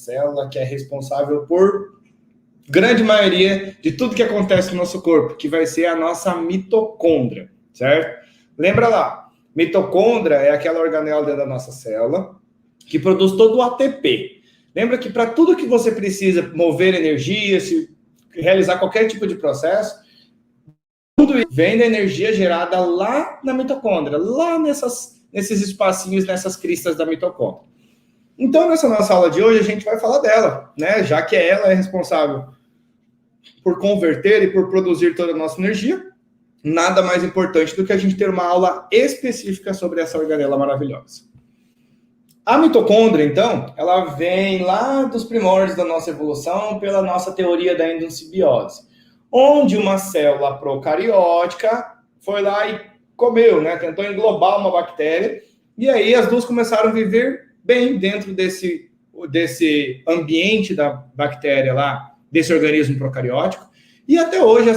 célula que é responsável por grande maioria de tudo que acontece no nosso corpo, que vai ser a nossa mitocôndria, certo? Lembra lá, mitocôndria é aquela organela dentro da nossa célula que produz todo o ATP. Lembra que para tudo que você precisa mover energia, se realizar qualquer tipo de processo, tudo isso vem da energia gerada lá na mitocôndria, lá nesses espacinhos, nessas cristas da mitocôndria. Então, nessa nossa aula de hoje, a gente vai falar dela, né? Já que ela é responsável por converter e por produzir toda a nossa energia, nada mais importante do que a gente ter uma aula específica sobre essa organela maravilhosa. A mitocôndria, então, ela vem lá dos primórdios da nossa evolução pela nossa teoria da endossimbiose, onde uma célula procariótica foi lá e comeu, né? Tentou englobar uma bactéria, e aí as duas começaram a viver bem dentro desse ambiente da bactéria lá, desse organismo procariótico, e até hoje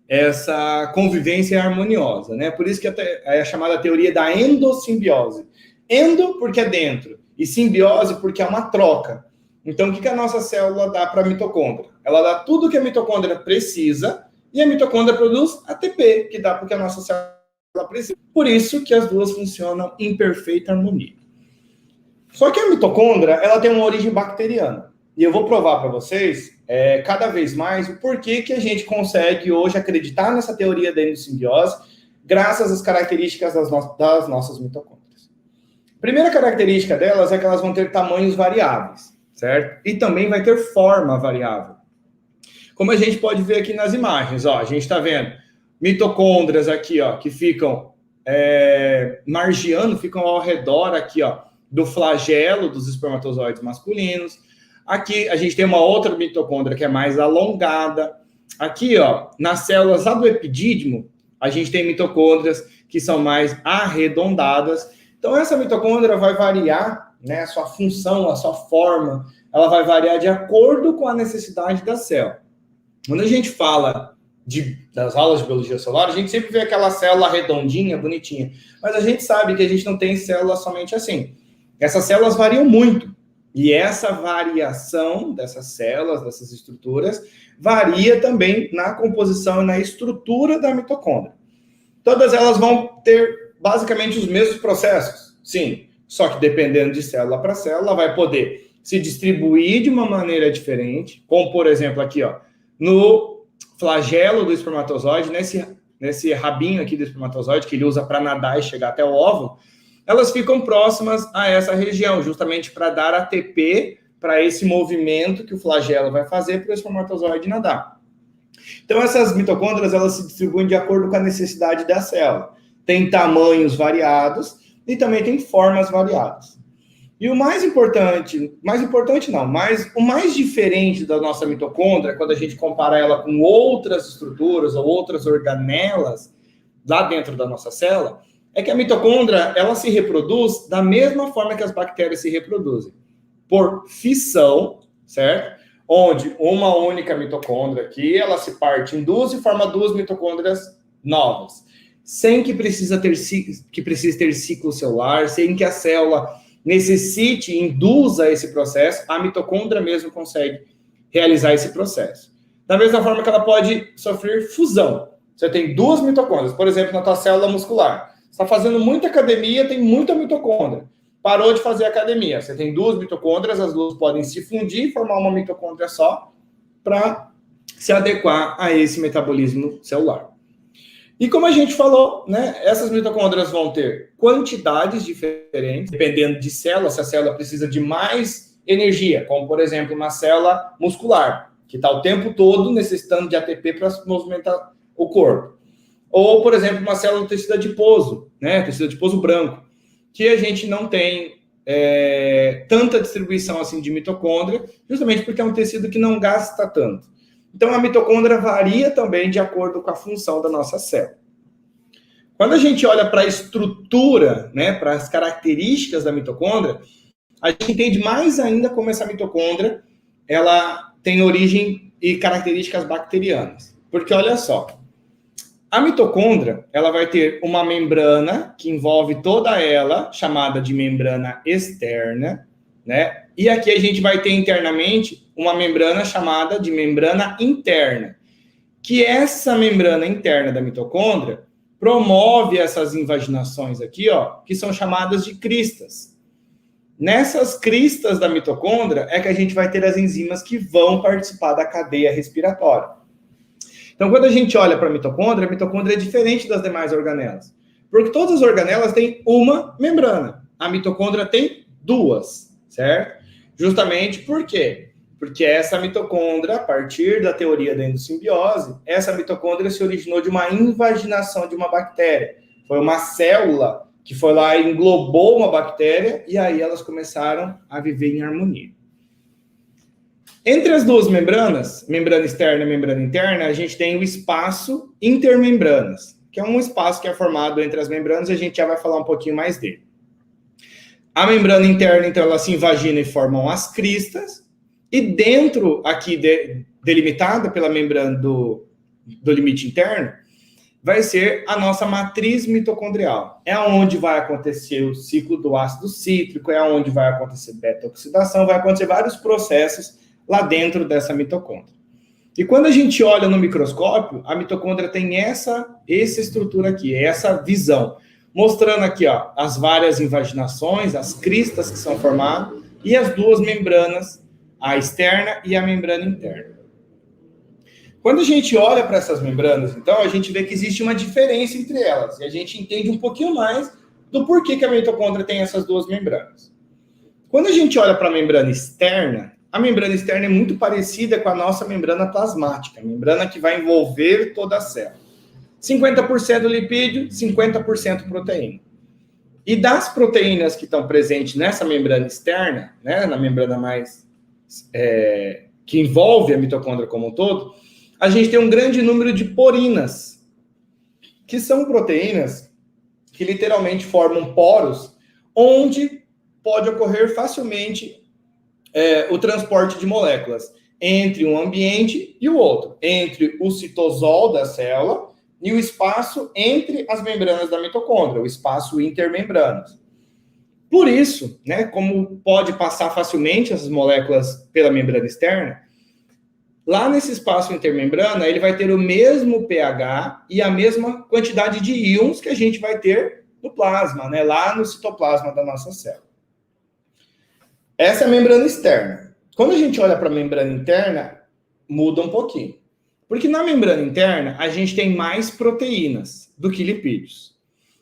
essa convivência é harmoniosa, né? Por isso que é a chamada teoria da endossimbiose. Endo, porque é dentro, e simbiose, porque é uma troca. Então, o que a nossa célula dá para a mitocôndria? Ela dá tudo que a mitocôndria precisa, e a mitocôndria produz ATP, que dá porque a nossa célula precisa. Por isso que as duas funcionam em perfeita harmonia. Só que a mitocôndria, ela tem uma origem bacteriana. E eu vou provar para vocês, cada vez mais, o porquê que a gente consegue hoje acreditar nessa teoria da endossimbiose, graças às características das nossas mitocôndrias. A primeira característica delas é que elas vão ter tamanhos variáveis, certo? E também vai ter forma variável. Como a gente pode ver aqui nas imagens, ó, a gente está vendo mitocôndrias aqui, ó, que ficam margeando, ficam ao redor aqui, ó, do flagelo dos espermatozoides masculinos. Aqui a gente tem uma outra mitocôndria que é mais alongada. Aqui, ó, nas células lá do epidídimo, a gente tem mitocôndrias que são mais arredondadas. Então, essa mitocôndria vai variar, né, a sua função, a sua forma, ela vai variar de acordo com a necessidade da célula. Quando a gente fala das aulas de biologia celular, a gente sempre vê aquela célula redondinha, bonitinha. Mas a gente sabe que a gente não tem células somente assim. Essas células variam muito. E essa variação dessas células, dessas estruturas, varia também na composição e na estrutura da mitocôndria. Todas elas vão ter basicamente os mesmos processos, sim. Só que dependendo de célula para célula, vai poder se distribuir de uma maneira diferente, como por exemplo aqui, ó, no flagelo do espermatozoide, nesse rabinho aqui do espermatozoide que ele usa para nadar e chegar até o óvulo, elas ficam próximas a essa região, justamente para dar ATP para esse movimento que o flagelo vai fazer para o espermatozoide nadar. Então, essas mitocôndrias, elas se distribuem de acordo com a necessidade da célula. Tem tamanhos variados e também tem formas variadas. E o mais diferente da nossa mitocôndria, quando a gente compara ela com outras estruturas ou outras organelas lá dentro da nossa célula, é que a mitocôndria, ela se reproduz da mesma forma que as bactérias se reproduzem. Por fissão, certo? Onde uma única mitocôndria aqui, ela se parte em duas e forma duas mitocôndrias novas. Sem que precise ter ciclo celular, sem que a célula necessite, induza esse processo, a mitocôndria mesmo consegue realizar esse processo. Da mesma forma que ela pode sofrer fusão. Você tem duas mitocôndrias, por exemplo, na tua célula muscular. Você está fazendo muita academia, tem muita mitocôndria. Parou de fazer academia. Você tem duas mitocôndrias, as duas podem se fundir e formar uma mitocôndria só para se adequar a esse metabolismo celular. E como a gente falou, né, essas mitocôndrias vão ter quantidades diferentes, dependendo de célula, se a célula precisa de mais energia, como, por exemplo, uma célula muscular, que está o tempo todo necessitando de ATP para movimentar o corpo. Ou, por exemplo, uma célula do tecido adiposo, né, tecido adiposo branco, que a gente não tem tanta distribuição assim de mitocôndria, justamente porque é um tecido que não gasta tanto. Então, a mitocôndria varia também de acordo com a função da nossa célula. Quando a gente olha para a estrutura, né, para as características da mitocôndria, a gente entende mais ainda como essa mitocôndria ela tem origem e características bacterianas. Porque, olha só, a mitocôndria, ela vai ter uma membrana que envolve toda ela, chamada de membrana externa, né? E aqui a gente vai ter internamente uma membrana chamada de membrana interna, que essa membrana interna da mitocôndria promove essas invaginações aqui, ó, que são chamadas de cristas. Nessas cristas da mitocôndria é que a gente vai ter as enzimas que vão participar da cadeia respiratória. Então, quando a gente olha para a mitocôndria é diferente das demais organelas, porque todas as organelas têm uma membrana. A mitocôndria tem duas, certo? Justamente por quê? Porque essa mitocôndria, a partir da teoria da endossimbiose, essa mitocôndria se originou de uma invaginação de uma bactéria. Foi uma célula que foi lá e englobou uma bactéria, e aí elas começaram a viver em harmonia. Entre as duas membranas, membrana externa e membrana interna, a gente tem o espaço intermembranas, que é um espaço que é formado entre as membranas, e a gente já vai falar um pouquinho mais dele. A membrana interna, então, ela se invagina e formam as cristas, e dentro, aqui, delimitada pela membrana do limite interno, vai ser a nossa matriz mitocondrial. É onde vai acontecer o ciclo do ácido cítrico, é onde vai acontecer beta-oxidação, vai acontecer vários processos lá dentro dessa mitocôndria. E quando a gente olha no microscópio, a mitocôndria tem essa estrutura aqui, essa visão, mostrando aqui, ó, as várias invaginações, as cristas que são formadas, e as duas membranas, a externa e a membrana interna. Quando a gente olha para essas membranas, então, a gente vê que existe uma diferença entre elas. E a gente entende um pouquinho mais do porquê que a mitocôndria tem essas duas membranas. Quando a gente olha para a membrana externa é muito parecida com a nossa membrana plasmática, a membrana que vai envolver toda a célula. 50% lipídio, 50% proteína. E das proteínas que estão presentes nessa membrana externa, né, na membrana mais que envolve a mitocôndria como um todo, a gente tem um grande número de porinas, que são proteínas que literalmente formam poros, onde pode ocorrer facilmente o transporte de moléculas entre um ambiente e o outro, entre o citosol da célula e o espaço entre as membranas da mitocôndria, o espaço intermembranas. Por isso, né, como pode passar facilmente essas moléculas pela membrana externa, lá nesse espaço intermembrana, ele vai ter o mesmo pH e a mesma quantidade de íons que a gente vai ter no plasma, né, lá no citoplasma da nossa célula. Essa é a membrana externa. Quando a gente olha para a membrana interna, muda um pouquinho. Porque na membrana interna, a gente tem mais proteínas do que lipídios.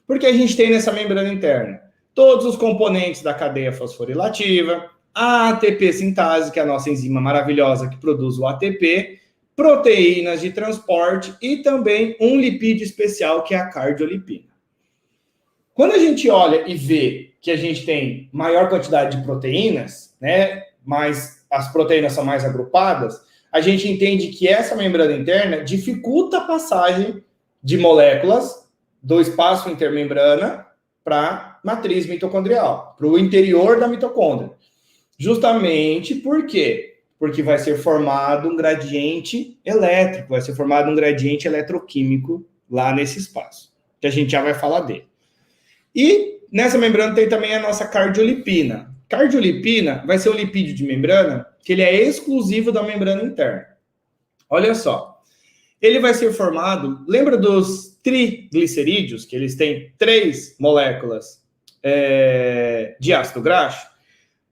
Porque a gente tem nessa membrana interna todos os componentes da cadeia fosforilativa, a ATP sintase, que é a nossa enzima maravilhosa que produz o ATP, proteínas de transporte e também um lipídio especial, que é a cardiolipina. Quando a gente olha e vê que a gente tem maior quantidade de proteínas, né, mas as proteínas são mais agrupadas, a gente entende que essa membrana interna dificulta a passagem de moléculas do espaço intermembrana para a matriz mitocondrial, para o interior da mitocôndria. Justamente por quê? Porque vai ser formado um gradiente elétrico, vai ser formado um gradiente eletroquímico lá nesse espaço, que a gente já vai falar dele. E nessa membrana tem também a nossa cardiolipina. Cardiolipina vai ser o lipídio de membrana que ele é exclusivo da membrana interna. Olha só, ele vai ser formado, lembra dos triglicerídeos, que eles têm 3 moléculas de ácido graxo?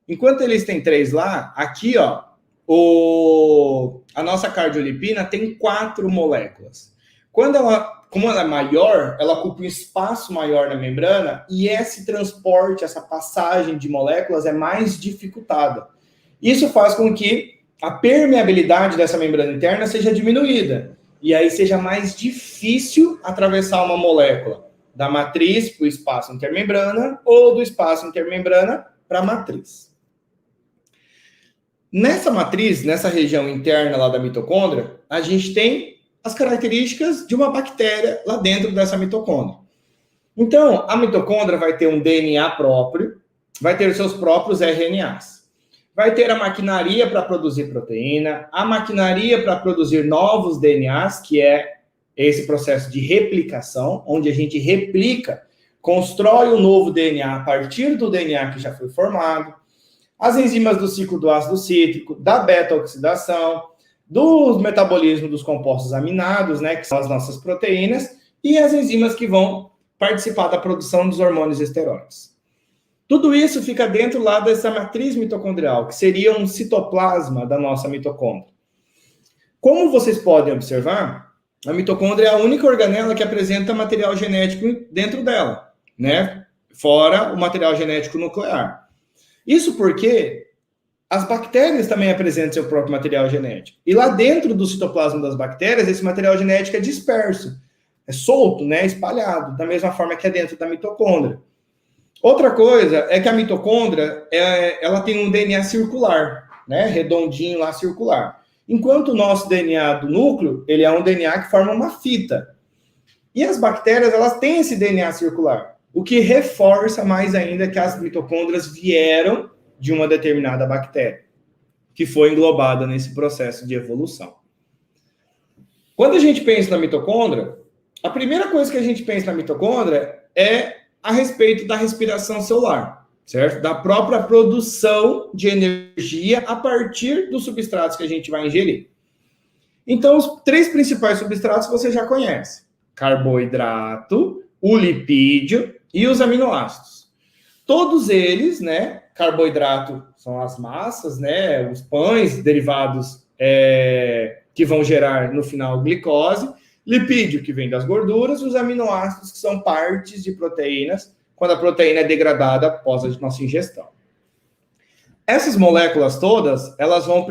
Enquanto eles têm 3 lá, aqui, ó, a nossa cardiolipina tem 4 moléculas. Como ela é maior, ela ocupa um espaço maior na membrana e esse transporte, essa passagem de moléculas é mais dificultada. Isso faz com que a permeabilidade dessa membrana interna seja diminuída. E aí seja mais difícil atravessar uma molécula da matriz para o espaço intermembrana ou do espaço intermembrana para a matriz. Nessa matriz, nessa região interna lá da mitocôndria, a gente tem as características de uma bactéria lá dentro dessa mitocôndria. Então, a mitocôndria vai ter um DNA próprio, vai ter os seus próprios RNAs. Vai ter a maquinaria para produzir proteína, a maquinaria para produzir novos DNAs, que é esse processo de replicação, onde a gente replica, constrói um novo DNA a partir do DNA que já foi formado. as enzimas do ciclo do ácido cítrico, da beta-oxidação, do metabolismo dos compostos aminados, né, que são as nossas proteínas, e as enzimas que vão participar da produção dos hormônios esteroides. Tudo isso fica dentro lá dessa matriz mitocondrial, que seria um citoplasma da nossa mitocôndria. Como vocês podem observar, a mitocôndria é a única organela que apresenta material genético dentro dela, né? Fora o material genético nuclear. Isso porque as bactérias também apresentam seu próprio material genético. E lá dentro do citoplasma das bactérias, esse material genético é disperso, é solto, né? Espalhado, da mesma forma que é dentro da mitocôndria. Outra coisa é que a mitocôndria, ela tem um DNA circular, né? Redondinho lá, circular. Enquanto o nosso DNA do núcleo, ele é um DNA que forma uma fita. E as bactérias, elas têm esse DNA circular, o que reforça mais ainda que as mitocôndrias vieram de uma determinada bactéria, que foi englobada nesse processo de evolução. Quando a gente pensa na mitocôndria, a primeira coisa que a gente pensa na mitocôndria é a respeito da respiração celular, certo? Da própria produção de energia a partir dos substratos que a gente vai ingerir. Então, os 3 principais substratos você já conhece: carboidrato, o lipídio e os aminoácidos. Todos eles, né? Carboidrato são as massas, né? Os pães derivados que vão gerar no final glicose. Lipídio, que vem das gorduras, os aminoácidos, que são partes de proteínas, quando a proteína é degradada após a nossa ingestão. Essas moléculas todas, elas vão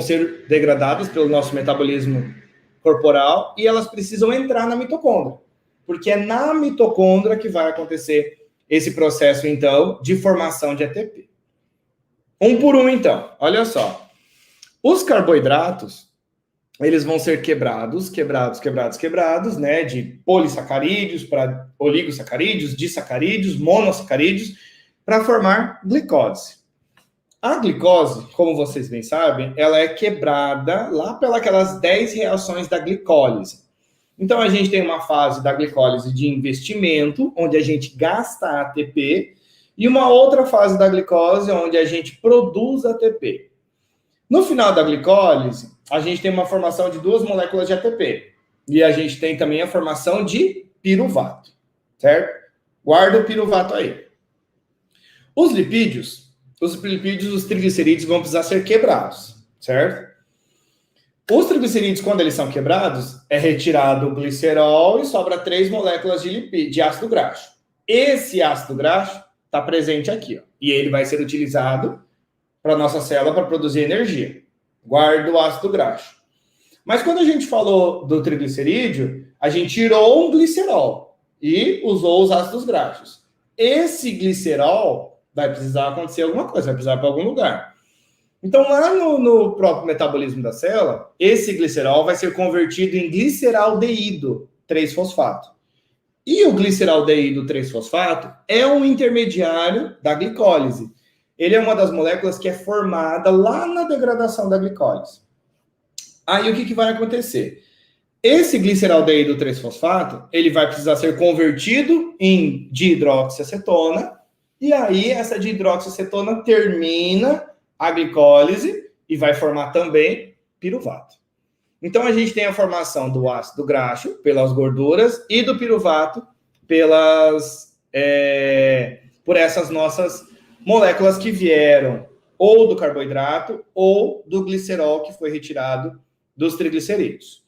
ser degradadas pelo nosso metabolismo corporal e elas precisam entrar na mitocôndria, porque é na mitocôndria que vai acontecer esse processo, então, de formação de ATP. Um por um, então. Olha só. Os carboidratos, eles vão ser quebrados, né? De polissacarídeos para oligosacarídeos, disacarídeos, monossacarídeos, para formar glicose. A glicose, como vocês bem sabem, ela é quebrada lá pelas 10 reações da glicólise. Então, a gente tem uma fase da glicólise de investimento, onde a gente gasta ATP, e uma outra fase da glicose, onde a gente produz ATP. No final da glicólise, a gente tem uma formação de 2 moléculas de ATP. E a gente tem também a formação de piruvato, certo? Guarda o piruvato aí. Os lipídios, os triglicerídeos vão precisar ser quebrados, certo? Os triglicerídeos, quando eles são quebrados, é retirado o glicerol e sobra 3 moléculas de ácido graxo. Esse ácido graxo está presente aqui, ó, e ele vai ser utilizado para a nossa célula para produzir energia. Guarda o ácido graxo. Mas quando a gente falou do triglicerídeo, a gente tirou um glicerol e usou os ácidos graxos. Esse glicerol vai precisar acontecer alguma coisa, vai precisar ir para algum lugar. Então, lá no próprio metabolismo da célula, esse glicerol vai ser convertido em gliceraldeído 3-fosfato. E o gliceraldeído 3-fosfato é um intermediário da glicólise. Ele é uma das moléculas que é formada lá na degradação da glicólise. Aí, o que vai acontecer? Esse gliceraldeído 3-fosfato, ele vai precisar ser convertido em dihidroxiacetona, e aí essa dihidroxiacetona termina a glicólise e vai formar também piruvato. Então, a gente tem a formação do ácido graxo pelas gorduras e do piruvato por essas nossas moléculas que vieram ou do carboidrato ou do glicerol que foi retirado dos triglicerídeos.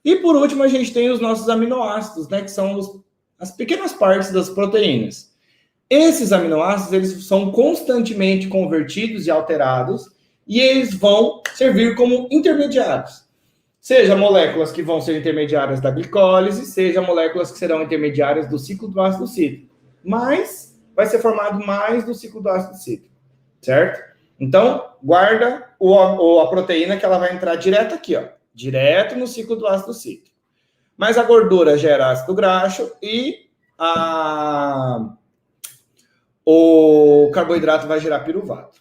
E, por último, a gente tem os nossos aminoácidos, né, que são as pequenas partes das proteínas. Esses aminoácidos, eles são constantemente convertidos e alterados, e eles vão servir como intermediários. Seja moléculas que vão ser intermediárias da glicólise, seja moléculas que serão intermediárias do ciclo do ácido cítrico. Mas vai ser formado mais do ciclo do ácido cítrico, certo? Então, guarda a proteína que ela vai entrar direto aqui, ó, direto no ciclo do ácido cítrico. Mas a gordura gera ácido graxo e o carboidrato vai gerar piruvato.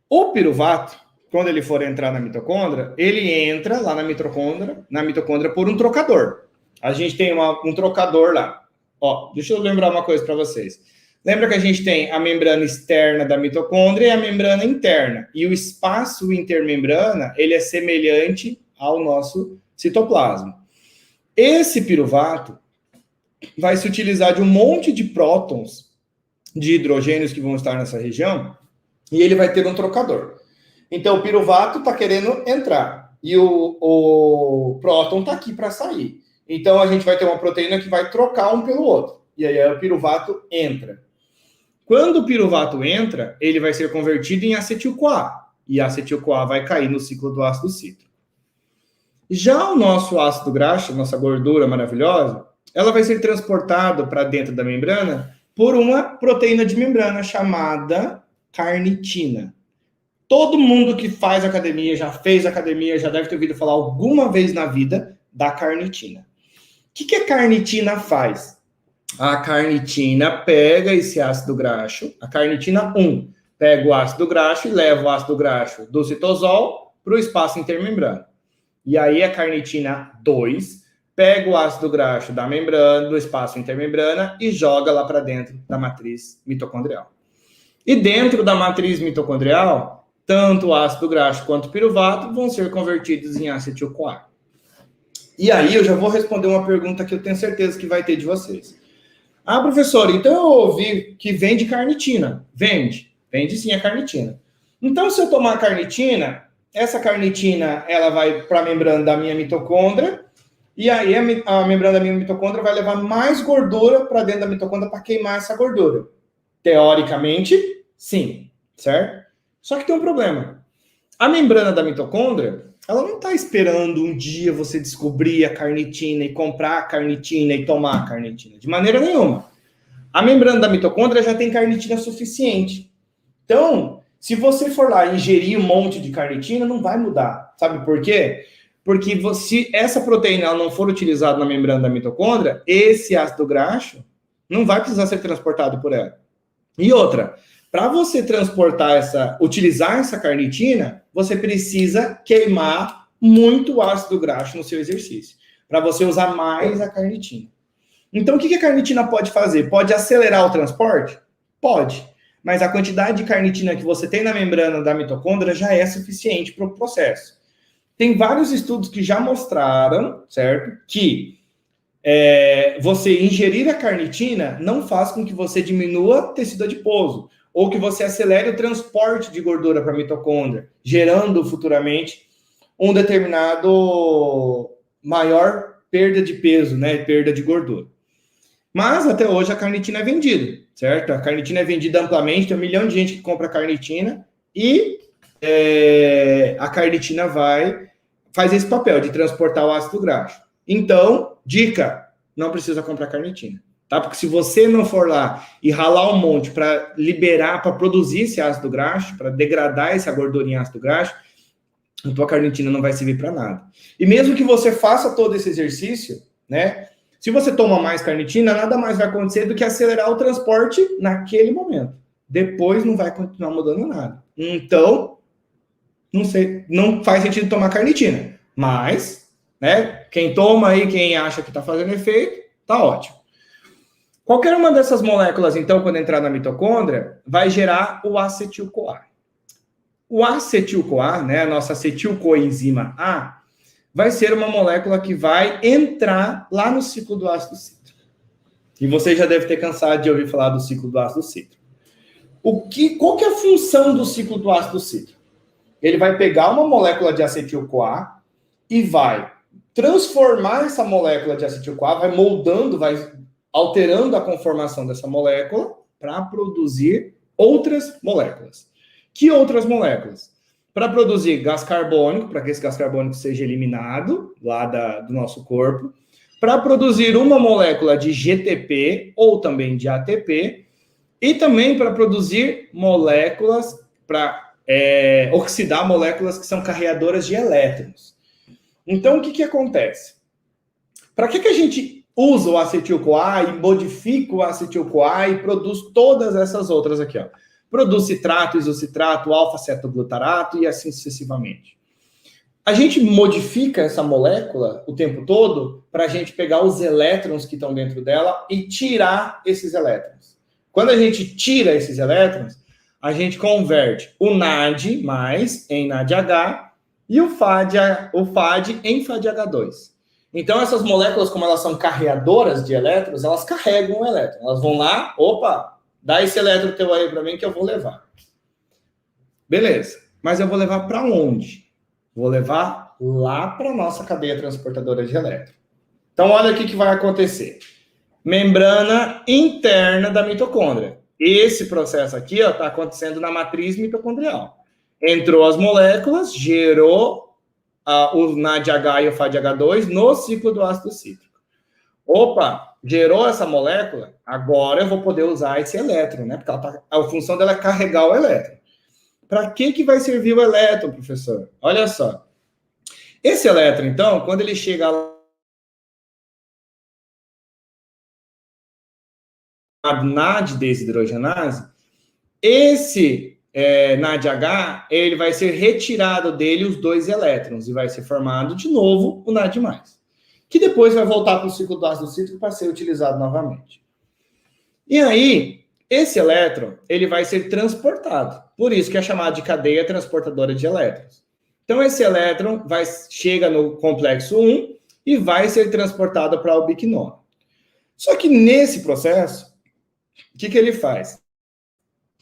O piruvato, quando ele for entrar na mitocôndria, ele entra lá na mitocôndria por um trocador. A gente tem um trocador lá. Ó, deixa eu lembrar uma coisa para vocês. Lembra que a gente tem a membrana externa da mitocôndria e a membrana interna. E o espaço intermembrana, ele é semelhante ao nosso citoplasma. Esse piruvato vai se utilizar de um monte de prótons, de hidrogênios que vão estar nessa região, e ele vai ter um trocador. Então, o piruvato está querendo entrar, e o próton está aqui para sair. Então, a gente vai ter uma proteína que vai trocar um pelo outro. E aí, o piruvato entra. Quando o piruvato entra, ele vai ser convertido em acetil-CoA. E a acetil-CoA vai cair no ciclo do ácido cítrico. Já o nosso ácido graxo, nossa gordura maravilhosa, ela vai ser transportada para dentro da membrana por uma proteína de membrana chamada carnitina. Todo mundo que faz academia, já fez academia, já deve ter ouvido falar alguma vez na vida da carnitina. O que a carnitina faz? A carnitina pega esse ácido graxo, a carnitina 1 pega o ácido graxo e leva o ácido graxo do citosol para o espaço intermembrana. E aí a carnitina 2 pega o ácido graxo da membrana, do espaço intermembrana e joga lá para dentro da matriz mitocondrial. E dentro da matriz mitocondrial, tanto o ácido graxo quanto o piruvato vão ser convertidos em acetil-CoA. E aí eu já vou responder uma pergunta que eu tenho certeza que vai ter de vocês. Ah, professor, então eu ouvi que vende carnitina. Vende sim a carnitina. Então, se eu tomar carnitina, essa carnitina ela vai para a membrana da minha mitocôndria, e aí a membrana da minha mitocôndria vai levar mais gordura para dentro da mitocôndria para queimar essa gordura. Teoricamente, sim, certo? Só que tem um problema. A membrana da mitocôndria, ela não está esperando um dia você descobrir a carnitina e comprar a carnitina e tomar a carnitina. De maneira nenhuma. A membrana da mitocôndria já tem carnitina suficiente. Então, se você for lá ingerir um monte de carnitina, não vai mudar. Sabe por quê? Porque se essa proteína ela não for utilizada na membrana da mitocôndria, esse ácido graxo não vai precisar ser transportado por ela. E outra, para você utilizar essa carnitina, você precisa queimar muito ácido graxo no seu exercício, para você usar mais a carnitina. Então, o que a carnitina pode fazer? Pode acelerar o transporte? Pode. Mas a quantidade de carnitina que você tem na membrana da mitocôndria já é suficiente para o processo. Tem vários estudos que já mostraram, certo? Que você ingerir a carnitina não faz com que você diminua tecido adiposo, ou que você acelere o transporte de gordura para a mitocôndria, gerando futuramente um determinado maior perda de peso, né? Perda de gordura. Mas até hoje a carnitina é vendida, certo? A carnitina é vendida amplamente, tem 1 milhão de gente que compra carnitina e a carnitina faz esse papel de transportar o ácido graxo. Então, dica, não precisa comprar carnitina, tá? Porque se você não for lá e ralar um monte para liberar, para produzir esse ácido graxo, para degradar essa gordurinha em ácido graxo, a tua carnitina não vai servir para nada. E mesmo que você faça todo esse exercício, né? Se você toma mais carnitina, nada mais vai acontecer do que acelerar o transporte naquele momento. Depois não vai continuar mudando nada. Então, não faz sentido tomar carnitina. Mas, né, quem toma aí, quem acha que está fazendo efeito, tá ótimo. Qualquer uma dessas moléculas, então, quando entrar na mitocôndria, vai gerar o acetil-CoA. O acetil-CoA, né, a nossa acetil-coenzima A, vai ser uma molécula que vai entrar lá no ciclo do ácido cítrico. E você já deve ter cansado de ouvir falar do ciclo do ácido cítrico. Qual que é a função do ciclo do ácido cítrico? Ele vai pegar uma molécula de acetil-CoA e vai transformar essa molécula de acetil-CoA, vai moldando, vai alterando a conformação dessa molécula para produzir outras moléculas. Que outras moléculas? Para produzir gás carbônico, para que esse gás carbônico seja eliminado lá do nosso corpo, para produzir uma molécula de GTP ou também de ATP, e também para produzir moléculas, para oxidar moléculas que são carreadoras de elétrons. Então, o que acontece? Para que a gente usa o acetil-CoA e modifica o acetil-CoA e produz todas essas outras aqui, ó? Produz citrato, isocitrato, alfa-cetoglutarato e assim sucessivamente. A gente modifica essa molécula o tempo todo para a gente pegar os elétrons que estão dentro dela e tirar esses elétrons. Quando a gente tira esses elétrons, a gente converte o NAD+ em NADH e o FAD em FADH2. Então, essas moléculas, como elas são carreadoras de elétrons, elas carregam o elétron. Elas vão lá, opa, dá esse elétron teu aí para mim que eu vou levar. Beleza, mas eu vou levar para onde? Vou levar lá para a nossa cadeia transportadora de elétron. Então, olha o que vai acontecer. Membrana interna da mitocôndria. Esse processo aqui está acontecendo na matriz mitocondrial. Entrou as moléculas, gerou o NADH e o FADH2 no ciclo do ácido cítrico. Opa, gerou essa molécula, agora eu vou poder usar esse elétron, né? Porque a função dela é carregar o elétron. Para que vai servir o elétron, professor? Olha só. Esse elétron, então, quando ele chega a NAD desidrogenase, esse NADH, ele vai ser retirado dele os 2 elétrons e vai ser formado de novo o NAD+, que depois vai voltar para o ciclo do ácido cítrico para ser utilizado novamente. E aí, esse elétron, ele vai ser transportado, por isso que é chamado de cadeia transportadora de elétrons. Então, esse elétron chega no complexo 1 e vai ser transportado para a ubiquinona. Só que nesse processo, o que ele faz?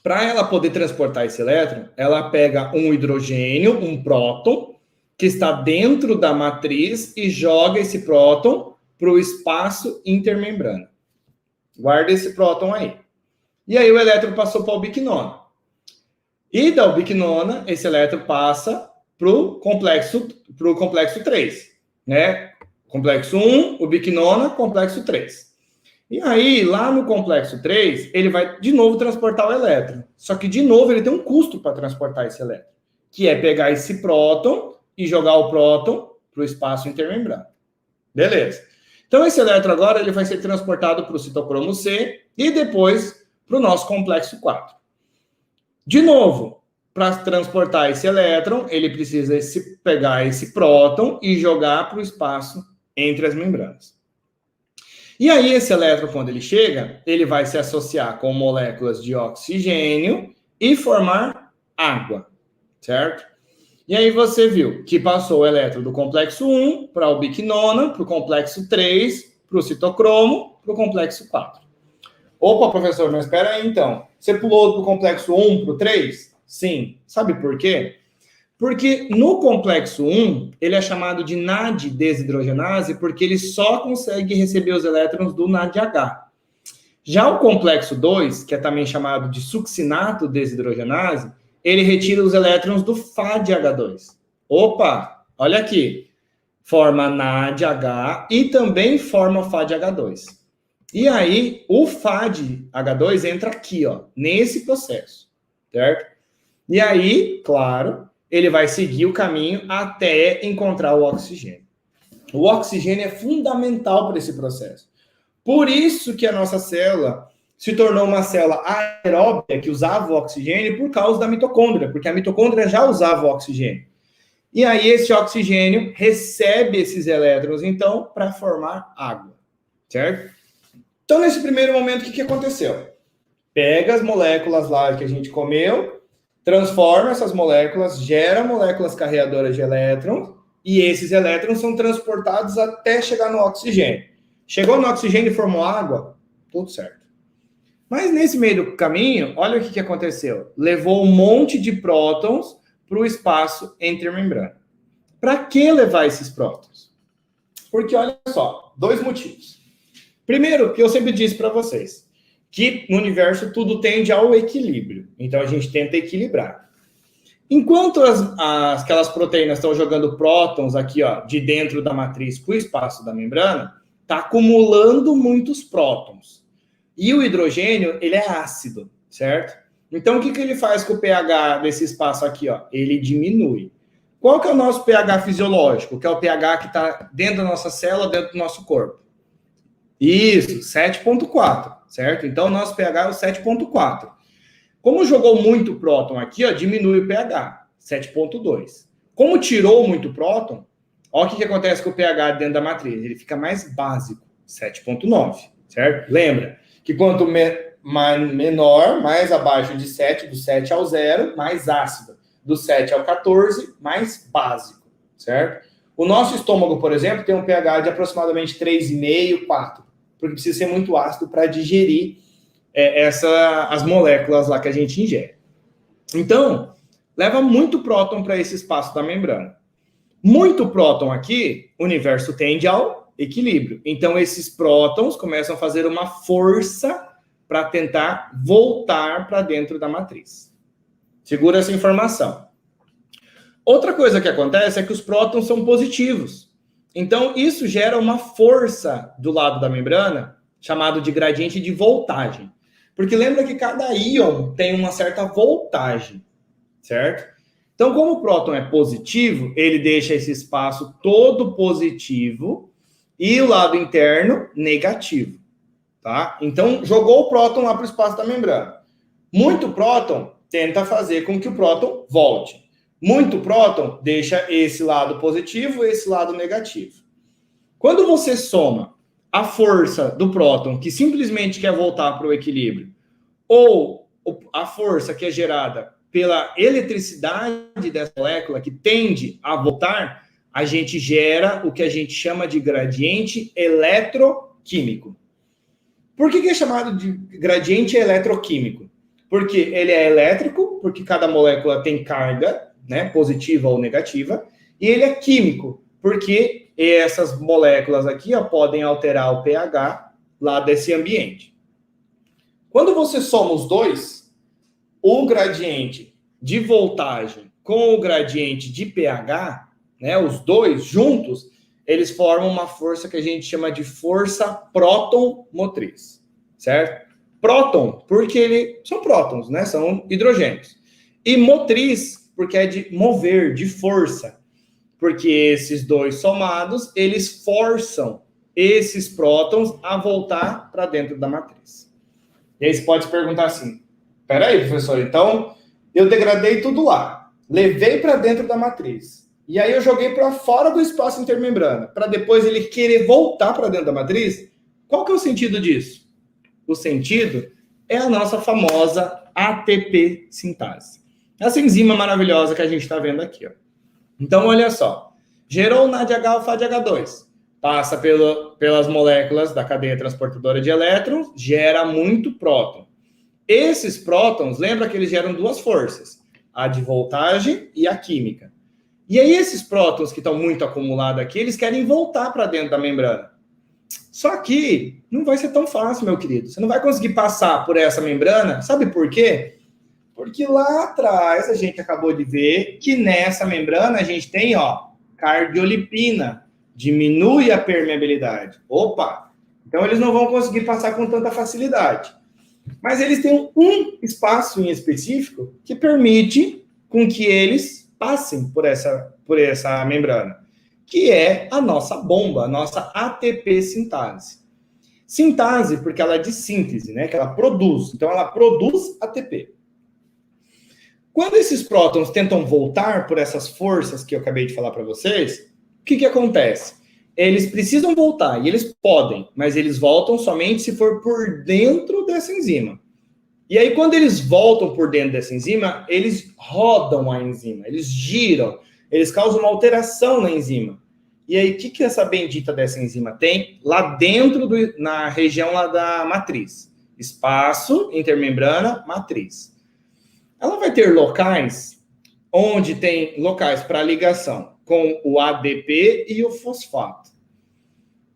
Para ela poder transportar esse elétron, ela pega um hidrogênio, um próton, que está dentro da matriz e joga esse próton para o espaço intermembrana. Guarda esse próton aí. E aí o elétron passou para a ubiquinona. E da ubiquinona, esse elétron passa para o complexo 3. Né? Complexo 1, ubiquinona, complexo 3. E aí, lá no complexo 3, ele vai de novo transportar o elétron. Só que, de novo, ele tem um custo para transportar esse elétron, que é pegar esse próton e jogar o próton para o espaço intermembrana. Beleza. Então, esse elétron agora ele vai ser transportado para o citocromo C e depois para o nosso complexo 4. De novo, para transportar esse elétron, ele precisa pegar esse próton e jogar para o espaço entre as membranas. E aí, esse elétron, quando ele chega, ele vai se associar com moléculas de oxigênio e formar água, certo? E aí você viu que passou o elétron do complexo 1 para a ubiquinona, para o complexo 3, para o citocromo, para o complexo 4. Opa, professor, mas espera aí então. Você pulou do complexo 1 para o 3? Sim. Sabe por quê? Porque no complexo 1, ele é chamado de NAD desidrogenase porque ele só consegue receber os elétrons do NADH. Já o complexo 2, que é também chamado de succinato desidrogenase, ele retira os elétrons do FADH2. Opa, olha aqui. Forma NADH e também forma FADH2. E aí, o FADH2 entra aqui, ó, nesse processo, certo? E aí, claro, ele vai seguir o caminho até encontrar o oxigênio. O oxigênio é fundamental para esse processo. Por isso que a nossa célula se tornou uma célula aeróbia que usava o oxigênio por causa da mitocôndria, porque a mitocôndria já usava o oxigênio. E aí esse oxigênio recebe esses elétrons, então, para formar água, certo? Então, nesse primeiro momento, o que aconteceu? Pega as moléculas lá que a gente comeu, transforma essas moléculas, gera moléculas carreadoras de elétrons, e esses elétrons são transportados até chegar no oxigênio. Chegou no oxigênio e formou água? Tudo certo. Mas nesse meio do caminho, olha o que aconteceu. Levou um monte de prótons para o espaço intermembrana. Para que levar esses prótons? Porque, olha só, 2 motivos. Primeiro, que eu sempre disse para vocês, que no universo tudo tende ao equilíbrio. Então, a gente tenta equilibrar. Enquanto aquelas proteínas estão jogando prótons aqui, ó, de dentro da matriz para o espaço da membrana, está acumulando muitos prótons. E o hidrogênio, ele é ácido, certo? Então, o que ele faz com o pH desse espaço aqui, ó? Ele diminui. Qual que é o nosso pH fisiológico? Que é o pH que está dentro da nossa célula, dentro do nosso corpo. Isso, 7,4, certo? Então, o nosso pH é o 7,4. Como jogou muito próton aqui, ó, diminui o pH, 7,2. Como tirou muito próton, olha o que acontece com o pH dentro da matriz. Ele fica mais básico, 7,9, certo? Lembra que quanto menor, mais abaixo de 7, do 7 ao 0, mais ácido. Do 7 ao 14, mais básico, certo? O nosso estômago, por exemplo, tem um pH de aproximadamente 3,5, 4, porque precisa ser muito ácido para digerir as moléculas lá que a gente ingere. Então, leva muito próton para esse espaço da membrana. Muito próton aqui, o universo tende ao equilíbrio. Então, esses prótons começam a fazer uma força para tentar voltar para dentro da matriz. Segura essa informação. Outra coisa que acontece é que os prótons são positivos. Então, isso gera uma força do lado da membrana, chamado de gradiente de voltagem. Porque lembra que cada íon tem uma certa voltagem, certo? Então, como o próton é positivo, ele deixa esse espaço todo positivo e o lado interno negativo, tá? Então, jogou o próton lá para o espaço da membrana. Muito próton tenta fazer com que o próton volte. Muito próton deixa esse lado positivo e esse lado negativo. Quando você soma a força do próton, que simplesmente quer voltar para o equilíbrio, ou a força que é gerada pela eletricidade dessa molécula, que tende a voltar, a gente gera o que a gente chama de gradiente eletroquímico. Por que é chamado de gradiente eletroquímico? Porque ele é elétrico, porque cada molécula tem carga, né, positiva ou negativa, e ele é químico, porque essas moléculas aqui podem alterar o pH lá desse ambiente. Quando você soma os dois, o gradiente de voltagem com o gradiente de pH, né, os dois juntos, eles formam uma força que a gente chama de força próton-motriz, certo? Próton, porque são prótons, né, são hidrogênios. E motriz, porque é de mover, de força. Porque esses dois somados, eles forçam esses prótons a voltar para dentro da matriz. E aí você pode se perguntar assim, peraí, professor, então eu degradei tudo lá, levei para dentro da matriz, e aí eu joguei para fora do espaço intermembrana, para depois ele querer voltar para dentro da matriz? Qual que é o sentido disso? O sentido é a nossa famosa ATP sintase. Essa enzima maravilhosa que a gente está vendo aqui, ó. Então, olha só. Gerou NADH FADH2. Passa pelas moléculas da cadeia transportadora de elétrons, gera muito próton. Esses prótons, lembra que eles geram duas forças, a de voltagem e a química. E aí, esses prótons que estão muito acumulados aqui, eles querem voltar para dentro da membrana. Só que não vai ser tão fácil, meu querido. Você não vai conseguir passar por essa membrana. Sabe por quê? Porque lá atrás a gente acabou de ver que nessa membrana a gente tem, cardiolipina. Diminui a permeabilidade. Opa! Então eles não vão conseguir passar com tanta facilidade. Mas eles têm um espaço em específico que permite com que eles passem por essa membrana, que é a nossa bomba, a nossa ATP sintase. Sintase porque ela é de síntese, né? Que ela produz. Então ela produz ATP. Quando esses prótons tentam voltar por essas forças que eu acabei de falar para vocês, o que acontece? Eles precisam voltar, e eles podem, mas eles voltam somente se for por dentro dessa enzima. E aí, quando eles voltam por dentro dessa enzima, eles rodam a enzima, eles giram, eles causam uma alteração na enzima. E aí, o que essa bendita dessa enzima tem? Lá dentro, na região lá da matriz. Espaço, intermembrana, matriz. Ela vai ter locais onde tem locais para ligação com o ADP e o fosfato.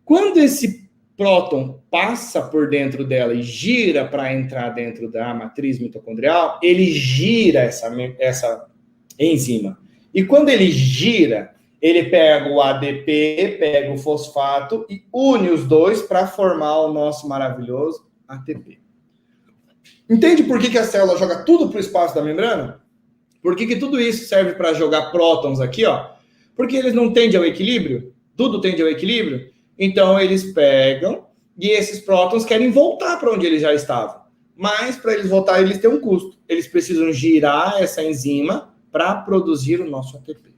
Quando esse próton passa por dentro dela e gira para entrar dentro da matriz mitocondrial, ele gira essa enzima. E quando ele gira, ele pega o ADP, pega o fosfato e une os dois para formar o nosso maravilhoso ATP. Entende por que a célula joga tudo para o espaço da membrana? Por que tudo isso serve para jogar prótons aqui, ó? Porque eles não tendem ao equilíbrio? Tudo tende ao equilíbrio? Então, eles pegam e esses prótons querem voltar para onde eles já estavam. Mas, para eles voltarem, eles têm um custo. Eles precisam girar essa enzima para produzir o nosso ATP.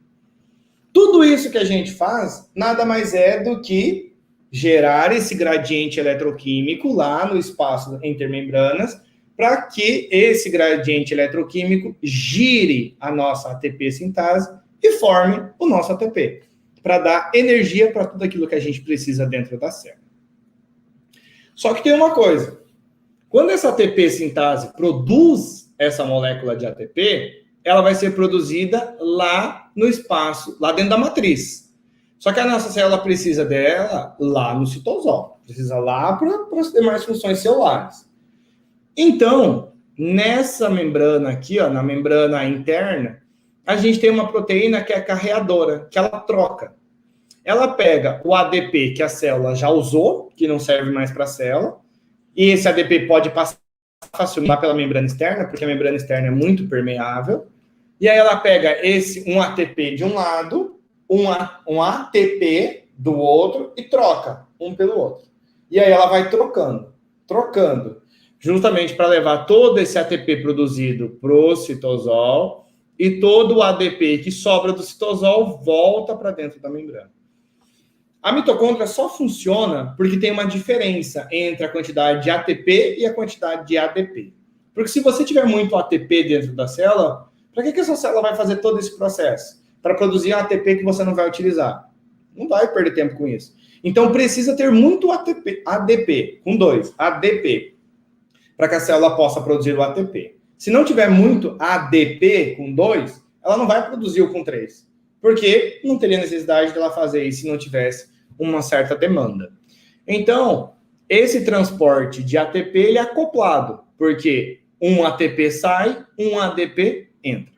Tudo isso que a gente faz, nada mais é do que gerar esse gradiente eletroquímico lá no espaço intermembranas para que esse gradiente eletroquímico gire a nossa ATP sintase e forme o nosso ATP, para dar energia para tudo aquilo que a gente precisa dentro da célula. Só que tem uma coisa, quando essa ATP sintase produz essa molécula de ATP, ela vai ser produzida lá no espaço, lá dentro da matriz. Só que a nossa célula precisa dela lá no citosol, precisa lá para as demais funções celulares. Então, nessa membrana aqui, ó, na membrana interna, a gente tem uma proteína que é carreadora, que ela troca. Ela pega o ADP que a célula já usou, que não serve mais para a célula, e esse ADP pode passar facilmente pela membrana externa, porque a membrana externa é muito permeável, e aí ela pega um ATP de um lado, um ATP do outro, e troca um pelo outro. E aí ela vai trocando, justamente para levar todo esse ATP produzido para o citosol, e todo o ADP que sobra do citosol volta para dentro da membrana. A mitocôndria só funciona porque tem uma diferença entre a quantidade de ATP e a quantidade de ADP. Porque se você tiver muito ATP dentro da célula, para que essa célula vai fazer todo esse processo? Para produzir ATP que você não vai utilizar. Não vai perder tempo com isso. Então precisa ter muito ADP, com 2, ADP, para que a célula possa produzir o ATP. Se não tiver muito ADP com 2, ela não vai produzir o com 3. Porque não teria necessidade dela fazer isso se não tivesse uma certa demanda. Então, esse transporte de ATP ele é acoplado, porque um ATP sai, um ADP entra.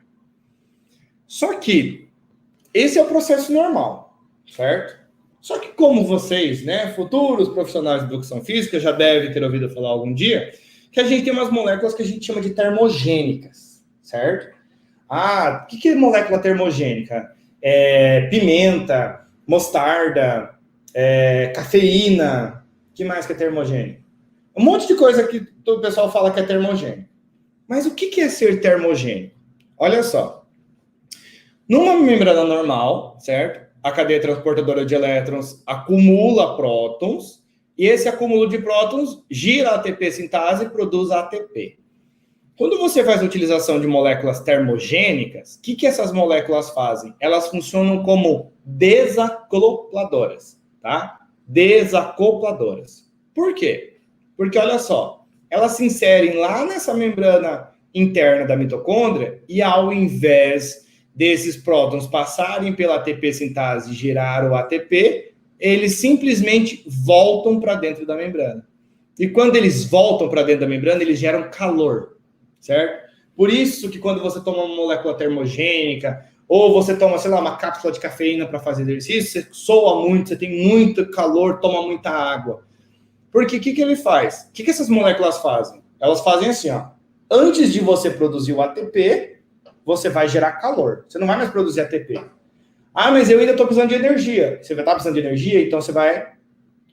Só que esse é o processo normal, certo? Só que como vocês, né, futuros profissionais de educação física, já devem ter ouvido falar algum dia, que a gente tem umas moléculas que a gente chama de termogênicas, certo? Ah, o que é molécula termogênica? Pimenta, mostarda, cafeína, que mais que é termogênico? Um monte de coisa que todo o pessoal fala que é termogênico. Mas o que é ser termogênico? Olha só. Numa membrana normal, certo? A cadeia transportadora de elétrons acumula prótons, e esse acúmulo de prótons gira a ATP sintase e produz a ATP. Quando você faz a utilização de moléculas termogênicas, o que essas moléculas fazem? Elas funcionam como desacopladoras, tá? Desacopladoras. Por quê? Porque, olha só, elas se inserem lá nessa membrana interna da mitocôndria e, ao invés desses prótons passarem pela ATP sintase e gerar o ATP, eles simplesmente voltam para dentro da membrana. E quando eles voltam para dentro da membrana, eles geram calor. Certo? Por isso que quando você toma uma molécula termogênica, ou você toma, sei lá, uma cápsula de cafeína para fazer exercício, você soa muito, você tem muito calor, toma muita água. Porque o que ele faz? O que essas moléculas fazem? Elas fazem assim, ó. Antes de você produzir o ATP, você vai gerar calor. Você não vai mais produzir ATP. Ah, mas eu ainda estou precisando de energia. Você vai estar precisando de energia, então você vai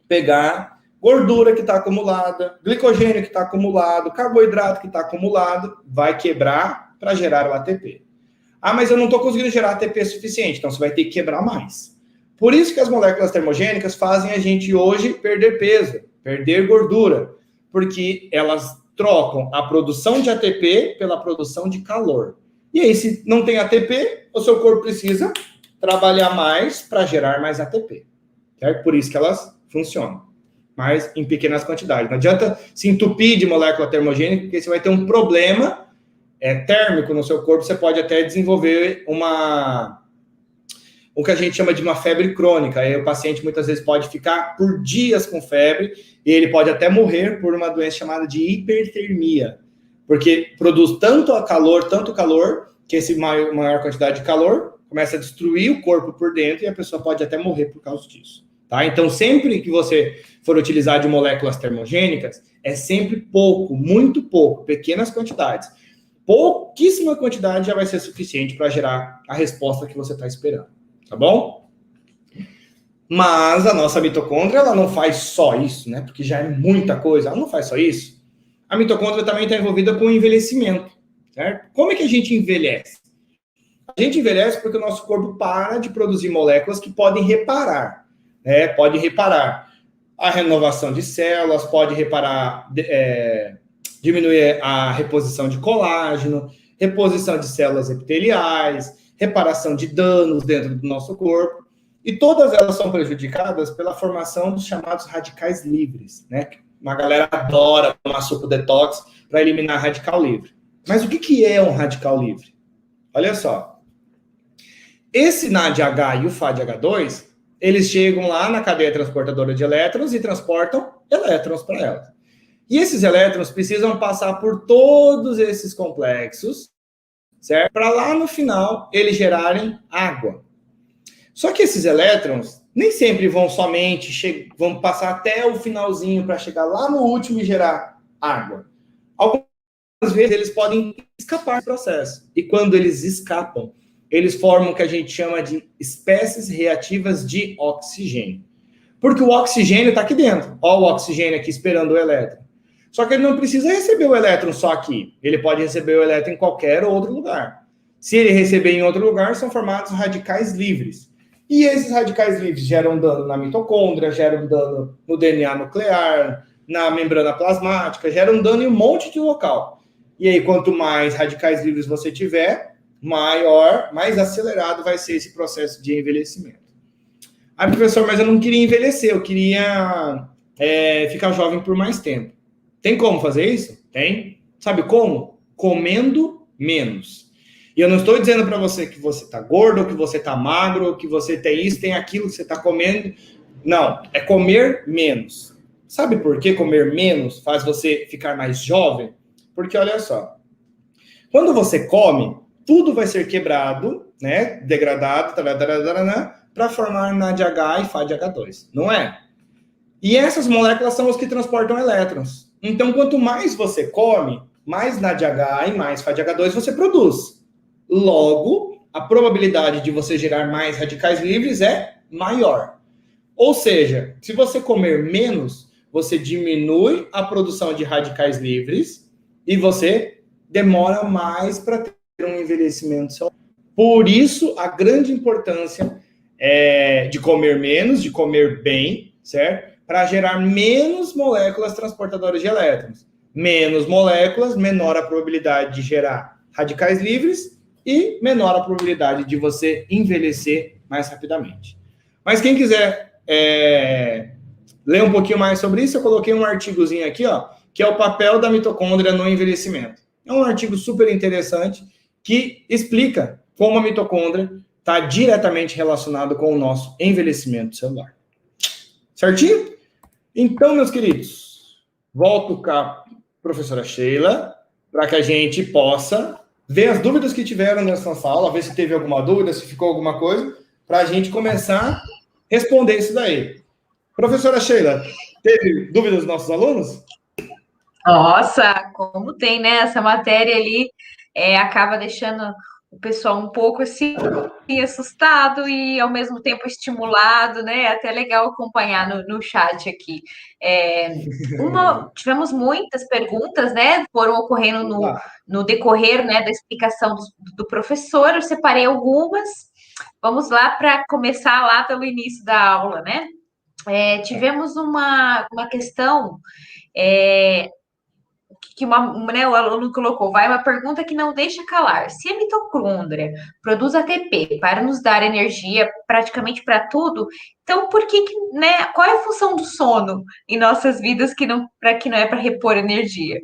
pegar gordura que está acumulada, glicogênio que está acumulado, carboidrato que está acumulado, vai quebrar para gerar o ATP. Ah, mas eu não estou conseguindo gerar ATP suficiente, então você vai ter que quebrar mais. Por isso que as moléculas termogênicas fazem a gente hoje perder peso, perder gordura, porque elas trocam a produção de ATP pela produção de calor. E aí, se não tem ATP, o seu corpo precisa trabalhar mais para gerar mais ATP. Certo? Por isso que elas funcionam. Mas em pequenas quantidades. Não adianta se entupir de molécula termogênica, porque você vai ter um problema térmico no seu corpo. Você pode até desenvolver o que a gente chama de uma febre crônica. Aí o paciente muitas vezes pode ficar por dias com febre e ele pode até morrer por uma doença chamada de hipertermia. Porque produz tanto calor, que esse maior quantidade de calor começa a destruir o corpo por dentro e a pessoa pode até morrer por causa disso. Tá? Então, sempre que você for utilizar de moléculas termogênicas, é sempre pouco, muito pouco, pequenas quantidades. Pouquíssima quantidade já vai ser suficiente para gerar a resposta que você está esperando. Tá bom? Mas a nossa mitocôndria, ela não faz só isso, né? Porque já é muita coisa. Ela não faz só isso. A mitocôndria também está envolvida com o envelhecimento, certo? Como é que a gente envelhece? A gente envelhece porque o nosso corpo para de produzir moléculas que podem reparar. Pode reparar a renovação de células, pode reparar diminui a reposição de colágeno, reposição de células epiteliais, reparação de danos dentro do nosso corpo, e todas elas são prejudicadas pela formação dos chamados radicais livres, né? Uma galera adora tomar suco detox para eliminar radical livre. Mas o que é um radical livre? Olha só. Esse NADH e o FADH2, eles chegam lá na cadeia transportadora de elétrons e transportam elétrons para elas. E esses elétrons precisam passar por todos esses complexos, certo? Para lá no final eles gerarem água. Só que esses elétrons nem sempre vão vão passar até o finalzinho para chegar lá no último e gerar água. Algumas vezes eles podem escapar do processo. E quando eles escapam, eles formam o que a gente chama de espécies reativas de oxigênio. Porque o oxigênio está aqui dentro. Olha o oxigênio aqui esperando o elétron. Só que ele não precisa receber o elétron só aqui. Ele pode receber o elétron em qualquer outro lugar. Se ele receber em outro lugar, são formados radicais livres. E esses radicais livres geram dano na mitocôndria, geram dano no DNA nuclear, na membrana plasmática, geram dano em um monte de local. E aí, quanto mais radicais livres você tiver, mais acelerado vai ser esse processo de envelhecimento. Ah, professor, mas eu não queria envelhecer, eu queria ficar jovem por mais tempo. Tem como fazer isso? Tem. Sabe como? Comendo menos. E eu não estou dizendo para você que você está gordo, ou que você está magro, ou que você tem isso, tem aquilo que você está comendo. Não, é comer menos. Sabe por que comer menos faz você ficar mais jovem? Porque olha só, quando você come, tudo vai ser quebrado, né, degradado, para formar NADH e FADH2, não é? E essas moléculas são as que transportam elétrons. Então, quanto mais você come, mais NADH e mais FADH2 você produz. Logo, a probabilidade de você gerar mais radicais livres é maior. Ou seja, se você comer menos, você diminui a produção de radicais livres e você demora mais para ter um envelhecimento celular. Por isso, a grande importância de comer menos, de comer bem, certo? Para gerar menos moléculas transportadoras de elétrons. Menos moléculas, menor a probabilidade de gerar radicais livres e menor a probabilidade de você envelhecer mais rapidamente. Mas quem quiser ler um pouquinho mais sobre isso, eu coloquei um artigozinho aqui, ó, que é o papel da mitocôndria no envelhecimento. É um artigo super interessante que explica como a mitocôndria está diretamente relacionado com o nosso envelhecimento celular. Certinho? Então, meus queridos, volto com a professora Sheila para que a gente possa ver as dúvidas que tiveram nessa aula, ver se teve alguma dúvida, se ficou alguma coisa, para a gente começar a responder isso daí. Professora Sheila, teve dúvidas dos nossos alunos? Nossa, como tem, né? Essa matéria ali acaba deixando o pessoal um pouco assim assustado e ao mesmo tempo estimulado, né? É até legal acompanhar no chat aqui. Tivemos muitas perguntas, né? Foram ocorrendo no decorrer, né, da explicação do professor. Eu separei algumas. Vamos lá para começar lá pelo início da aula, né? Tivemos uma questão. Né, o aluno colocou, uma pergunta que não deixa calar. Se a mitocôndria produz ATP para nos dar energia praticamente para tudo, então por que, né, qual é a função do sono em nossas vidas que não é para repor energia?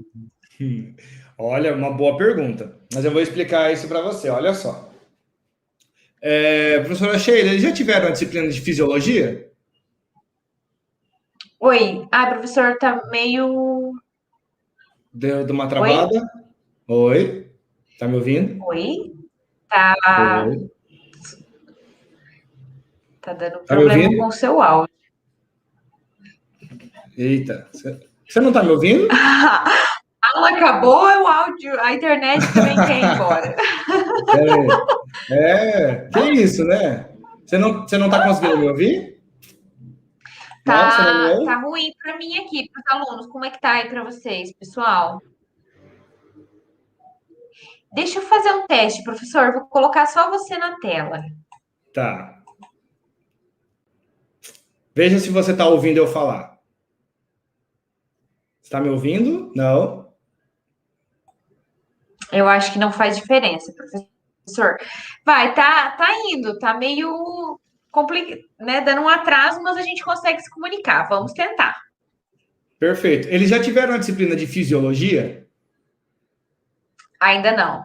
Olha, uma boa pergunta. Mas eu vou explicar isso para você. Olha só. Professora Sheila, já tiveram a disciplina de fisiologia? Oi. Professor, tá meio... Deu uma Oi? travada? Oi? Tá me ouvindo? Oi? Tá, Oi? tá dando Tá me problema com ouvindo? o seu áudio. Eita, você não tá me ouvindo? A aula acabou, o áudio, a internet também quer ir embora. Pera aí. Que isso, né? Você não tá conseguindo me ouvir? Não, você não me Tá ouve? ruim para mim aqui, para os alunos. Como é que tá aí para vocês, pessoal? Deixa eu fazer um teste, professor. Vou colocar só você na tela. Tá. Veja se você tá ouvindo eu falar. Está me ouvindo? Não. Eu acho que não faz diferença, professor. Vai, tá indo, tá meio complicado, né? Dando um atraso, mas a gente consegue se comunicar. Vamos tentar. Perfeito. Eles já tiveram a disciplina de fisiologia? Ainda não.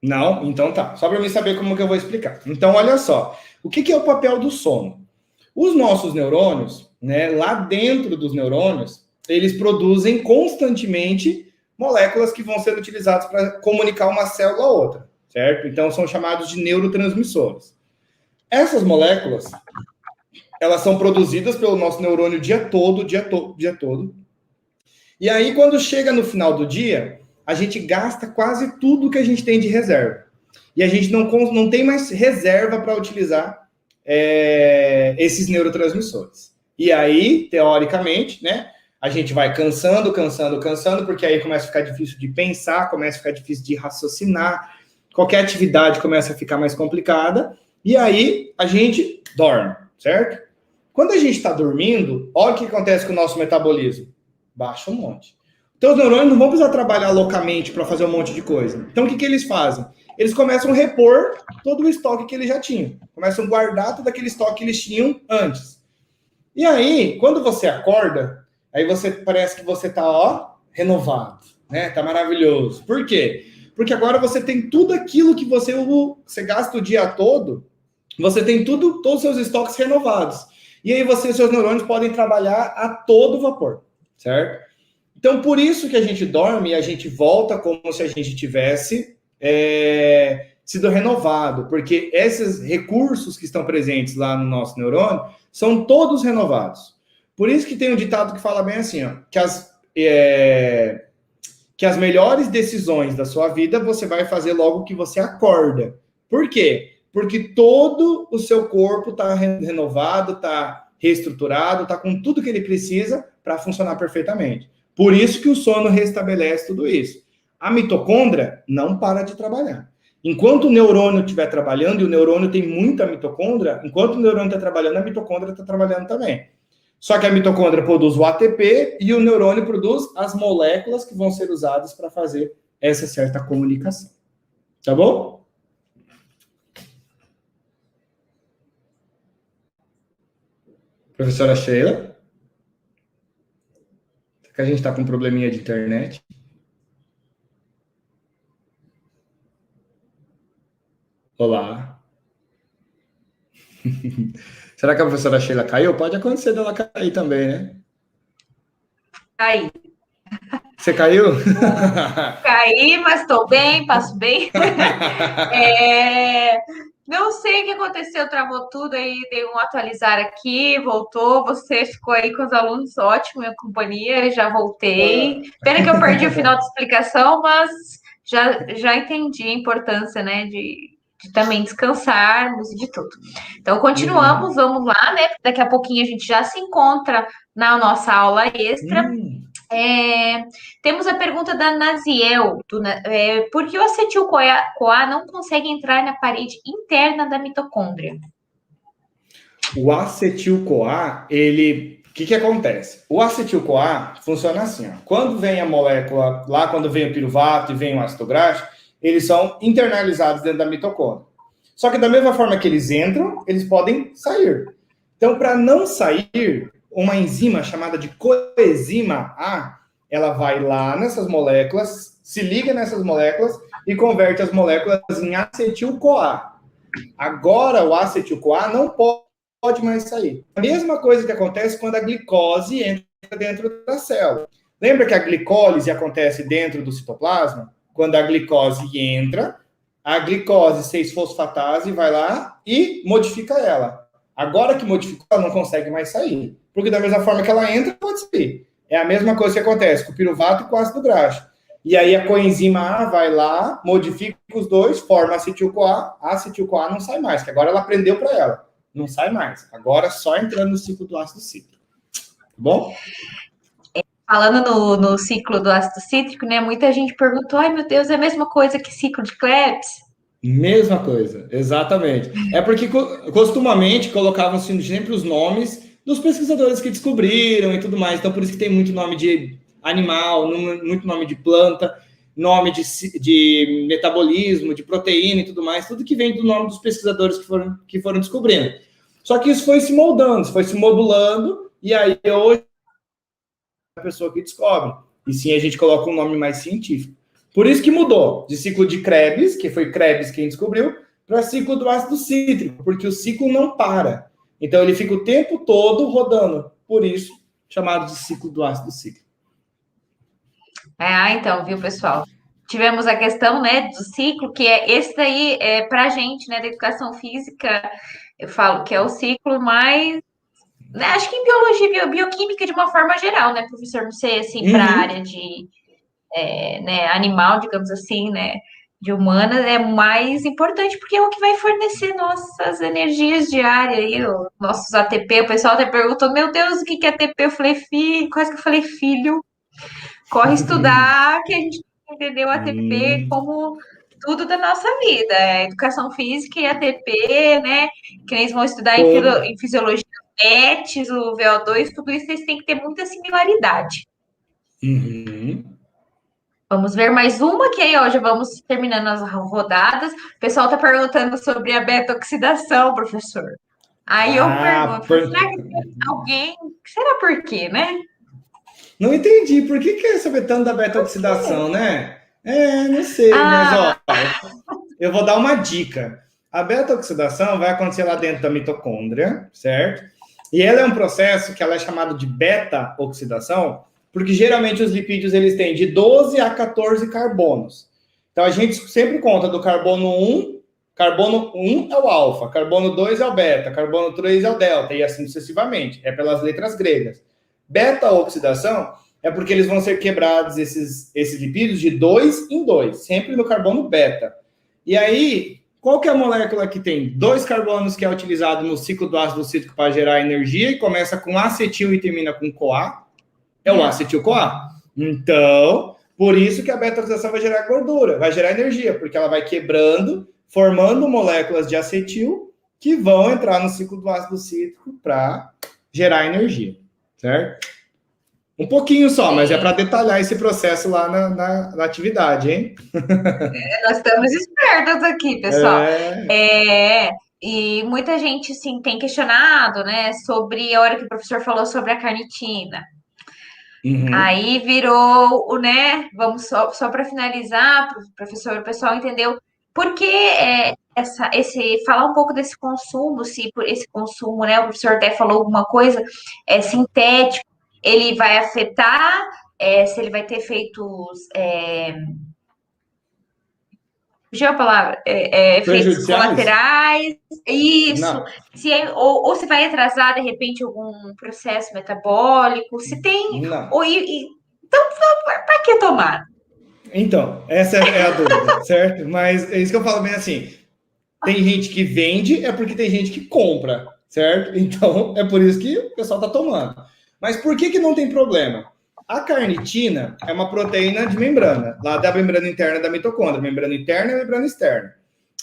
Não? Então tá. Só para mim saber como que eu vou explicar. Então, olha só. O que é o papel do sono? Os nossos neurônios, né, lá dentro dos neurônios, eles produzem constantemente moléculas que vão ser utilizadas para comunicar uma célula a outra, certo? Então, são chamados de neurotransmissores. Essas moléculas, elas são produzidas pelo nosso neurônio o dia todo, dia todo. E aí, quando chega no final do dia, a gente gasta quase tudo que a gente tem de reserva. E a gente não tem mais reserva para utilizar esses neurotransmissores. E aí, teoricamente, né, a gente vai cansando, porque aí começa a ficar difícil de pensar, começa a ficar difícil de raciocinar, qualquer atividade começa a ficar mais complicada, e aí a gente dorme, certo? Quando a gente está dormindo, olha o que acontece com o nosso metabolismo. Baixa um monte. Então, os neurônios não vão precisar trabalhar loucamente para fazer um monte de coisa. Então, o que eles fazem? Eles começam a repor todo o estoque que eles já tinham. Começam a guardar todo aquele estoque que eles tinham antes. E aí, quando você acorda, aí você parece que você está, ó, renovado, né? Tá maravilhoso. Por quê? Porque agora você tem tudo aquilo que você gasta o dia todo, você tem todos os seus estoques renovados. E aí seus neurônios podem trabalhar a todo vapor, certo? Então, por isso que a gente dorme e a gente volta como se a gente tivesse sido renovado, porque esses recursos que estão presentes lá no nosso neurônio são todos renovados. Por isso que tem um ditado que fala bem assim, ó, que as melhores decisões da sua vida você vai fazer logo que você acorda. Por quê? Porque todo o seu corpo está renovado, está reestruturado, está com tudo que ele precisa para funcionar perfeitamente. Por isso que o sono restabelece tudo isso. A mitocôndria não para de trabalhar. Enquanto o neurônio estiver trabalhando, e o neurônio tem muita mitocôndria, enquanto o neurônio está trabalhando, a mitocôndria está trabalhando também. Só que a mitocôndria produz o ATP e o neurônio produz as moléculas que vão ser usadas para fazer essa certa comunicação. Tá bom? Professora Sheila? Será que a gente está com um probleminha de internet? Olá. Será que a professora Sheila caiu? Pode acontecer dela cair também, né? Aí. Você caiu? Caí, mas estou bem, passo bem. Não sei o que aconteceu, travou tudo aí, dei um atualizar aqui, voltou. Você ficou aí com os alunos, ótimo, minha companhia, já voltei. Pena que eu perdi o final da explicação, mas já entendi a importância, né, de também descansarmos e de tudo. Então, continuamos, vamos lá, né? Daqui a pouquinho a gente já se encontra na nossa aula extra. Temos a pergunta da Naziel, por que o acetil-CoA não consegue entrar na parede interna da mitocôndria? O acetil-CoA, o que acontece? O acetil-CoA funciona assim, ó. Quando vem a molécula, lá quando vem o piruvato e vem o ácido graxo, eles são internalizados dentro da mitocôndria. Só que da mesma forma que eles entram, eles podem sair. Então, para não sair, uma enzima chamada de coenzima A, ela vai lá nessas moléculas, se liga nessas moléculas e converte as moléculas em acetil-CoA. Agora, o acetil-CoA não pode mais sair. A mesma coisa que acontece quando a glicose entra dentro da célula. Lembra que a glicólise acontece dentro do citoplasma? Quando a glicose entra, a glicose 6-fosfatase vai lá e modifica ela. Agora que modificou, ela não consegue mais sair. Porque da mesma forma que ela entra, pode sair. É a mesma coisa que acontece com o piruvato e com o ácido graxo. E aí a coenzima A vai lá, modifica os dois, forma acetil-CoA. A acetil-CoA não sai mais, que agora ela aprendeu para ela. Não sai mais. Agora só entrando no ciclo do ácido cítrico. Tá bom? Falando no ciclo do ácido cítrico, né? Muita gente perguntou, ai meu Deus, é a mesma coisa que ciclo de Krebs? Mesma coisa, exatamente. É porque costumamente colocavam-se sempre os nomes dos pesquisadores que descobriram e tudo mais. Então, por isso que tem muito nome de animal, muito nome de planta. nome de metabolismo, de proteína e tudo mais, tudo que vem do nome dos pesquisadores que foram descobrindo. Só que isso foi se moldando, foi se modulando, e aí hoje a pessoa que descobre. E sim, a gente coloca um nome mais científico. Por isso que mudou de ciclo de Krebs, que foi Krebs quem descobriu, para ciclo do ácido cítrico, porque o ciclo não para. Então, ele fica o tempo todo rodando. Por isso, chamado de ciclo do ácido cítrico. Então, viu, pessoal? Tivemos a questão, né, do ciclo, que é esse daí, para a gente, né, da educação física, eu falo que é o ciclo mais, né, acho que em biologia, bioquímica de uma forma geral, né, professor? Não sei, assim, para a área de, né, animal, digamos assim, né, de humanas, é mais importante, porque é o que vai fornecer nossas energias diárias aí, os nossos ATP. O pessoal até perguntou, meu Deus, o que que é ATP? Eu falei, filho, quase que eu falei, filho. Corre estudar, que a gente entendeu a ATP como tudo da nossa vida. Educação física e ATP, né? Que eles vão estudar em fisiologia, PETs, o VO2, tudo isso eles têm que ter muita similaridade. Vamos ver mais uma, que aí, ó, já vamos terminando as rodadas. O pessoal está perguntando sobre a beta-oxidação, professor. Aí eu pergunto, será que tem alguém... Será por quê, né? Não entendi. Por que quer saber tanto da beta-oxidação, né? Não sei, mas ó, eu vou dar uma dica. A beta-oxidação vai acontecer lá dentro da mitocôndria, certo? E ela é um processo que ela é chamado de beta-oxidação, porque geralmente os lipídios eles têm de 12 a 14 carbonos. Então a gente sempre conta do carbono 1 é o alfa, carbono 2 é o beta, carbono 3 é o delta, e assim sucessivamente. É pelas letras gregas. Beta-oxidação é porque eles vão ser quebrados, esses lipídios, de 2 em 2, sempre no carbono beta. E aí, qual que é a molécula que tem 2 carbonos que é utilizado no ciclo do ácido cítrico para gerar energia e começa com acetil e termina com CoA? É o acetil-CoA. Então, por isso que a beta-oxidação vai gerar gordura, vai gerar energia, porque ela vai quebrando, formando moléculas de acetil que vão entrar no ciclo do ácido cítrico para gerar energia, certo? Um pouquinho só, mas é para detalhar esse processo lá na atividade, hein? Nós estamos espertos aqui, pessoal. E muita gente, sim, tem questionado, né, sobre a hora que o professor falou sobre a carnitina. Aí virou, né, vamos só para finalizar, professor, o pessoal entendeu por que falar um pouco desse consumo, se por esse consumo, né, o professor até falou alguma coisa, sintético, ele vai afetar, se ele vai ter efeitos, fugiu a palavra, efeitos colaterais, isso, ou se vai atrasar, de repente, algum processo metabólico, se tem, então, para que tomar? Então, essa é a dúvida, certo? Mas é isso que eu falo bem assim, tem gente que vende, é porque tem gente que compra, certo? Então, é por isso que o pessoal está tomando. Mas por que não tem problema? A carnitina é uma proteína de membrana, lá da membrana interna da mitocôndria, membrana interna e membrana externa.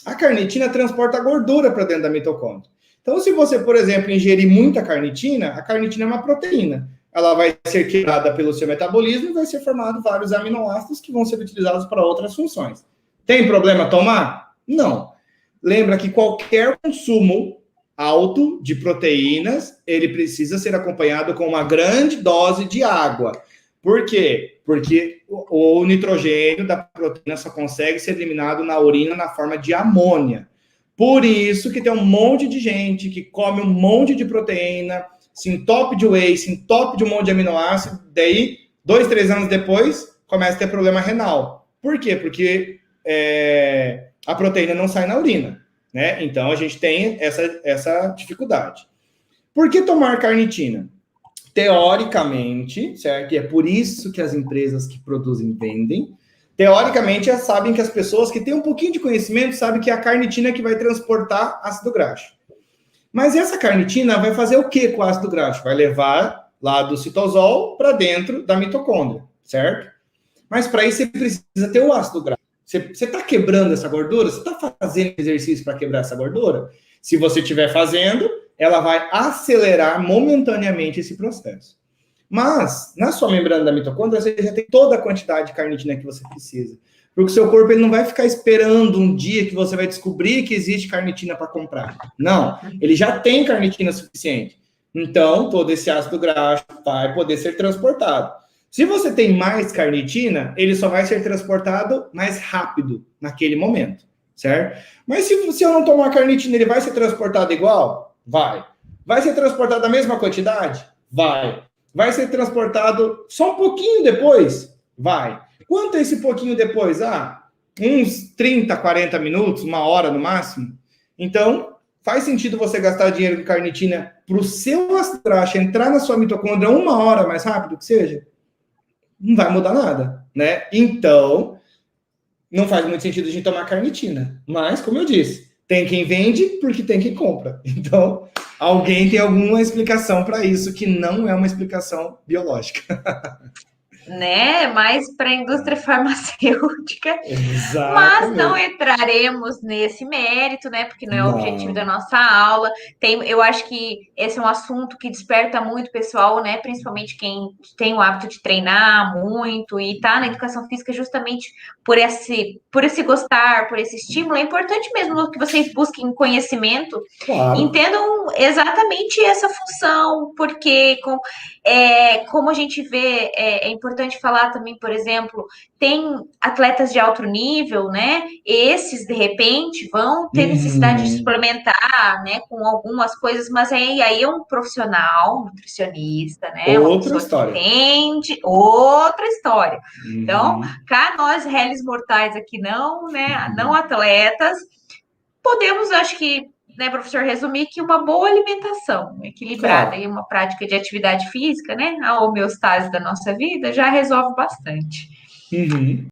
A carnitina transporta gordura para dentro da mitocôndria. Então, se você, por exemplo, ingerir muita carnitina, a carnitina é uma proteína. Ela vai ser quebrada pelo seu metabolismo e vai ser formado vários aminoácidos que vão ser utilizados para outras funções. Tem problema tomar? Não. Lembra que qualquer consumo alto de proteínas, ele precisa ser acompanhado com uma grande dose de água. Por quê? Porque o nitrogênio da proteína só consegue ser eliminado na urina na forma de amônia. Por isso que tem um monte de gente que come um monte de proteína, se entope de whey, se entope de um monte de aminoácido, daí, 2, 3 anos depois, começa a ter problema renal. Por quê? Porque a proteína não sai na urina, né? Então, a gente tem essa dificuldade. Por que tomar carnitina? Teoricamente, certo? E é por isso que as empresas que produzem vendem. Teoricamente, sabem que as pessoas que têm um pouquinho de conhecimento sabem que é a carnitina que vai transportar ácido graxo. Mas essa carnitina vai fazer o que com o ácido graxo? Vai levar lá do citosol para dentro da mitocôndria, certo? Mas para isso você precisa ter o ácido graxo. Você está quebrando essa gordura? Você está fazendo exercício para quebrar essa gordura? Se você estiver fazendo, ela vai acelerar momentaneamente esse processo. Mas, na sua membrana da mitocôndria, você já tem toda a quantidade de carnitina que você precisa. Porque o seu corpo ele não vai ficar esperando um dia que você vai descobrir que existe carnitina para comprar. Não, ele já tem carnitina suficiente. Então, todo esse ácido graxo vai poder ser transportado. Se você tem mais carnitina, ele só vai ser transportado mais rápido naquele momento, certo? Mas se eu não tomar carnitina, ele vai ser transportado igual? Vai. Vai ser transportado a mesma quantidade? Vai. Vai ser transportado só um pouquinho depois? Vai. Quanto é esse pouquinho depois? Uns 30, 40 minutos, uma hora no máximo. Então, faz sentido você gastar dinheiro com carnitina para o seu ácido graxo entrar na sua mitocôndria uma hora mais rápido que seja? Não vai mudar nada, né? Então, não faz muito sentido a gente tomar carnitina. Mas, como eu disse, tem quem vende porque tem quem compra. Então, alguém tem alguma explicação para isso que não é uma explicação biológica. Né? Mais para a indústria farmacêutica, mas não Exatamente. entraremos nesse mérito, né? Porque não é o objetivo da Não. nossa aula. Eu acho que esse é um assunto que desperta muito pessoal, né? Principalmente quem tem o hábito de treinar muito e tá na educação física justamente por esse gostar, por esse estímulo. É importante mesmo que vocês busquem conhecimento, Claro. entendam exatamente essa função, porque como a gente vê, é importante falar também, por exemplo, tem atletas de alto nível, né? Esses, de repente, vão ter necessidade de Uhum. suplementar, né, com algumas coisas, mas aí é um profissional, nutricionista, né? Uma Outra pessoa que história. entende outra história. Então, Uhum. cá nós, réis mortais aqui não, né? Não atletas, podemos, acho que, né, professor, resumir que uma boa alimentação equilibrada e Claro. uma prática de atividade física, né, a homeostase da nossa vida, já resolve bastante. Uhum.